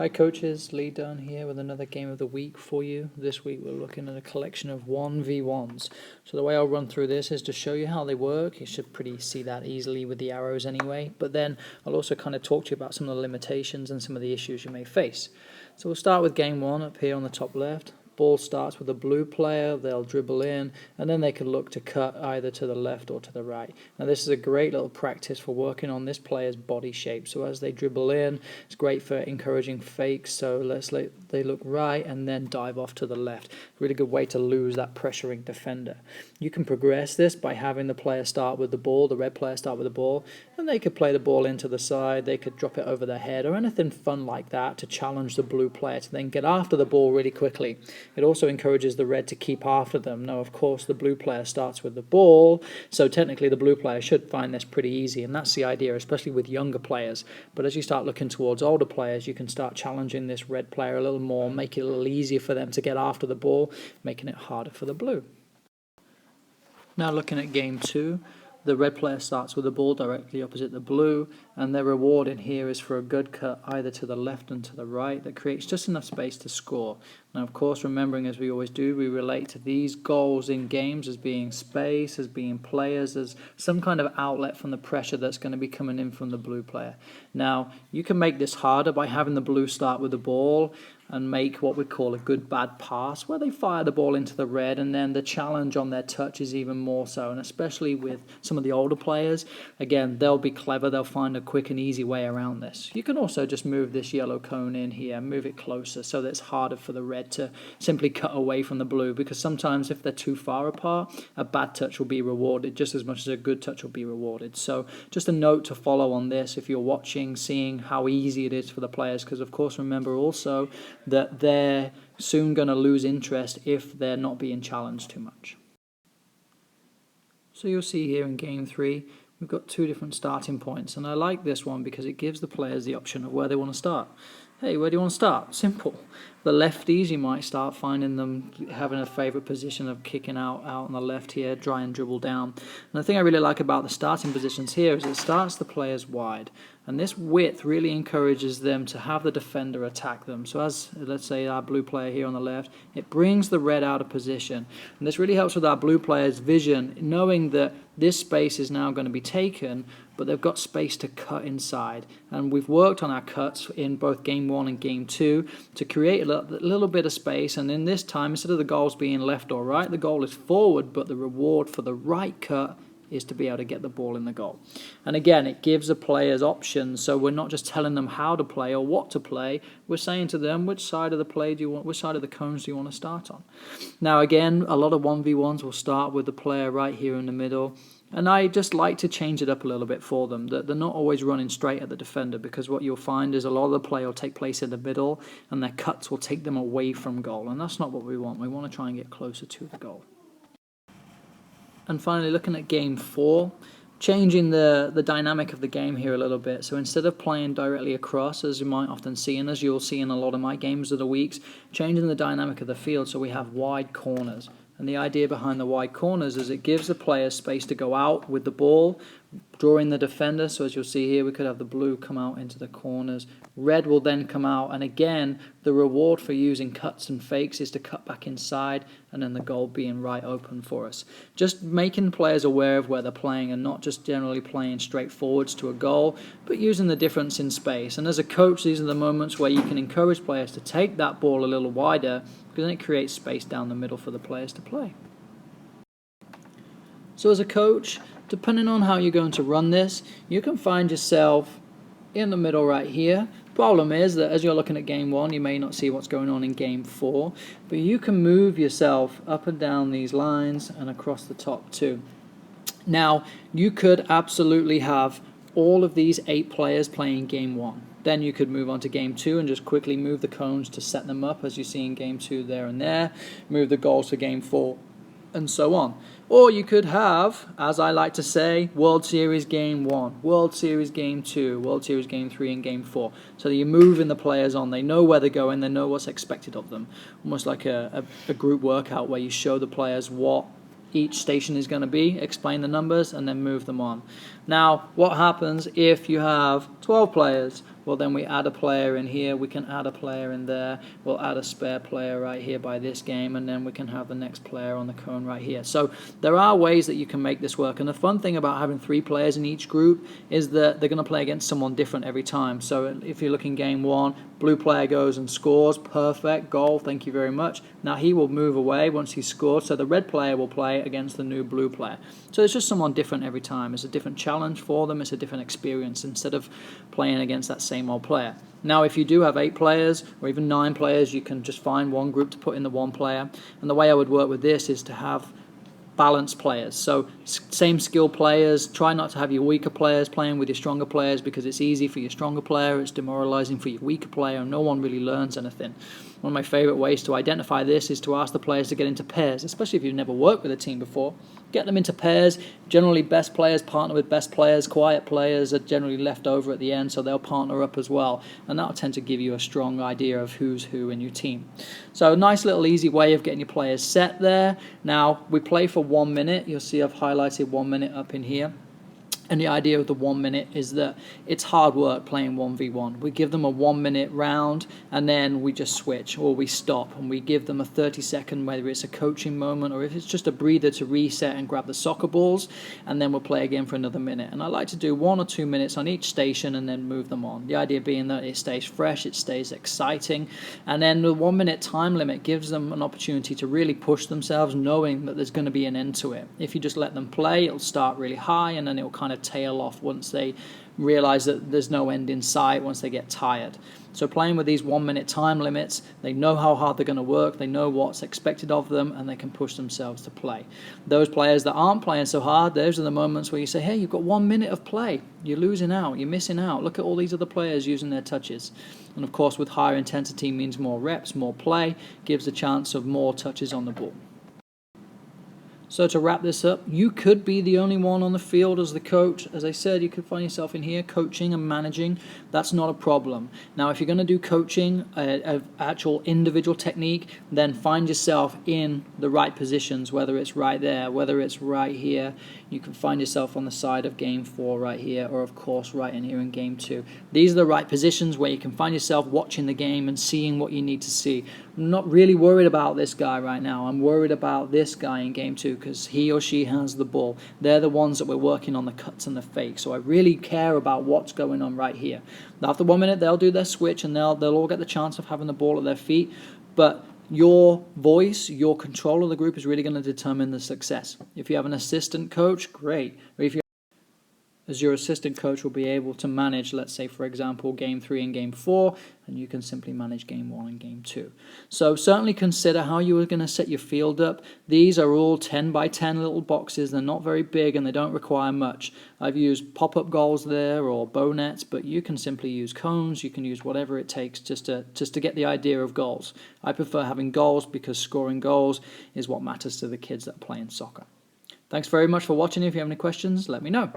Hi coaches, Lee Dunn here with another game of the week for you. This week we're looking at a collection of 1v1s. So the way I'll run through this is to show you how they work. You should see that easily with the arrows anyway. But then I'll also kind of talk to you about some of the limitations and some of the issues you may face. So we'll start with game one up here on the top left. Ball starts with a blue player, they'll dribble in, and then they can look to cut either to the left or to the right. Now this is a great little practice for working on this player's body shape. So as they dribble in, it's great for encouraging fakes. So they look right and then dive off to the left. Really good way to lose that pressuring defender. You can progress this by having the player start with the ball, the red player start with the ball, and they could play the ball into the side, they could drop it over their head or anything fun like that to challenge the blue player to then get after the ball really quickly. It also encourages the red to keep after them. Now, of course, the blue player starts with the ball, so technically the blue player should find this pretty easy, and that's the idea, especially with younger players. But as you start looking towards older players, you can start challenging this red player a little more, make it a little easier for them to get after the ball, making it harder for the blue. Now looking at game two, the red player starts with the ball directly opposite the blue, and their reward in here is for a good cut either to the left and to the right that creates just enough space to score. Now, of course, remembering as we always do, we relate to these goals in games as being space, as being players, as some kind of outlet from the pressure that's going to be coming in from the blue player. Now, you can make this harder by having the blue start with the ball and make what we call a good-bad pass, where they fire the ball into the red, and then the challenge on their touch is even more so, and especially with some of the older players, again, they'll be clever, they'll find a quick and easy way around this. You can also just move this yellow cone in here, move it closer so that it's harder for the red to simply cut away from the blue, because sometimes if they're too far apart, a bad touch will be rewarded just as much as a good touch will be rewarded. So just a note to follow on this if you're watching, seeing how easy it is for the players, because of course remember also that they're soon going to lose interest if they're not being challenged too much. So you'll see here in game three, we've got two different starting points, and I like this one because it gives the players the option of where they want to start. Hey, where do you want to start? Simple. The lefties, you might start finding them having a favourite position of kicking out on the left here, try and dribble down. And the thing I really like about the starting positions here is it starts the players wide. And this width really encourages them to have the defender attack them. So as, let's say, our blue player here on the left, it brings the red out of position. And this really helps with our blue player's vision, knowing that this space is now going to be taken, but they've got space to cut inside. And we've worked on our cuts in both game one and game two to create a little bit of space. And in this time, instead of the goals being left or right, the goal is forward, but the reward for the right cut is to be able to get the ball in the goal. And again, it gives the players options, so we're not just telling them how to play or what to play, we're saying to them which side of the play do you want, which side of the cones do you want to start on. Now again, a lot of 1v1s will start with the player right here in the middle, and I just like to change it up a little bit for them, that they're not always running straight at the defender, because what you'll find is a lot of the play will take place in the middle, and their cuts will take them away from goal, and that's not what we want. We want to try and get closer to the goal. And finally, looking at game four, changing the dynamic of the game here a little bit. So instead of playing directly across, as you might often see, and as you'll see in a lot of my games of the weeks, changing the dynamic of the field so we have wide corners. And the idea behind the wide corners is it gives the players space to go out with the ball, drawing the defender. So as you'll see here, we could have the blue come out into the corners. Red will then come out, and again, the reward for using cuts and fakes is to cut back inside, and then the goal being right open for us. Just making players aware of where they're playing and not just generally playing straight forwards to a goal, but using the difference in space. And as a coach, these are the moments where you can encourage players to take that ball a little wider, because then it creates space down the middle for the players to play. So as a coach, depending on how you're going to run this, you can find yourself in the middle right here. Problem is that as you're looking at game one, you may not see what's going on in game four, but you can move yourself up and down these lines and across the top too. Now, you could absolutely have all of these 8 players playing game one. Then you could move on to game two and just quickly move the cones to set them up, as you see in game two there and there, move the goals to game four, and so on. Or you could have, as I like to say, World Series Game 1, World Series Game 2, World Series Game 3, and Game 4. So that you're moving the players on. They know where they're going. They know what's expected of them. Almost like a group workout where you show the players what each station is going to be, explain the numbers, and then move them on. Now, what happens if you have 12 players? well then we add a player in here, we can add a player in there, we'll add a spare player right here by this game, and then we can have the next player on the cone right here. So there are ways that you can make this work, and the fun thing about having 3 players in each group is that they're going to play against someone different every time. So if you're looking game 1, blue player goes and scores, perfect, goal, thank you very much. Now he will move away once he's scored, so the red player will play against the new blue player. So it's just someone different every time. It's a different challenge for them, it's a different experience instead of playing against that same old player. Now if you do have 8 players or even 9 players, you can just find one group to put in the 1 player. And the way I would work with this is to have balanced players. So same skill players. Try not to have your weaker players playing with your stronger players, because it's easy for your stronger player, it's demoralizing for your weaker player, and no one really learns anything. One of my favorite ways to identify this is to ask the players to get into pairs, especially if you've never worked with a team before. Get them into pairs. Generally best players partner with best players. Quiet players are generally left over at the end, so they'll partner up as well, and that'll tend to give you a strong idea of who's who in your team. So a nice little easy way of getting your players set there. Now we play for 1 minute. You'll see I've highlighted 1 minute up in here. And the idea of the 1 minute is that it's hard work playing 1v1. We give them a 1 minute round, and then we just switch, or we stop, and we give them a 30-second, whether it's a coaching moment or if it's just a breather to reset and grab the soccer balls, and then we'll play again for another minute. And I like to do 1 or 2 minutes on each station and then move them on. The idea being that it stays fresh, it stays exciting, and then the 1 minute time limit gives them an opportunity to really push themselves, knowing that there's going to be an end to it. If you just let them play, it'll start really high, and then it'll kind of tail off once they realize that there's no end in sight, once they get tired. So playing with these 1 minute time limits, they know how hard they're going to work, they know what's expected of them, and they can push themselves to play. Those players that aren't playing so hard, those are the moments where you say, hey, you've got 1 minute of play, you're losing out, you're missing out, look at all these other players using their touches. And of course with higher intensity means more reps, more play, gives the chance of more touches on the ball. So to wrap this up, you could be the only one on the field as the coach. As I said, you could find yourself in here coaching and managing. That's not a problem. Now, if you're going to do coaching, actual individual technique, then find yourself in the right positions, whether it's right there, whether it's right here. You can find yourself on the side of game 4 right here, or of course right in here in game 2. These are the right positions where you can find yourself watching the game and seeing what you need to see. I'm not really worried about this guy right now. I'm worried about this guy in game 2 because he or she has the ball. They're the ones that we're working on the cuts and the fakes. So I really care about what's going on right here. After 1 minute, they'll do their switch and they'll all get the chance of having the ball at their feet. But your voice, your control of the group is really going to determine the success. If you have an assistant coach, great. Or if you as your assistant coach will be able to manage, let's say, for example, game 3 and game 4, and you can simply manage game 1 and game 2. So certainly consider how you are going to set your field up. These are all 10 by 10 little boxes. They're not very big and they don't require much. I've used pop-up goals there or bow nets, but you can simply use cones. You can use whatever it takes just to get the idea of goals. I prefer having goals because scoring goals is what matters to the kids that are playing soccer. Thanks very much for watching. If you have any questions, let me know.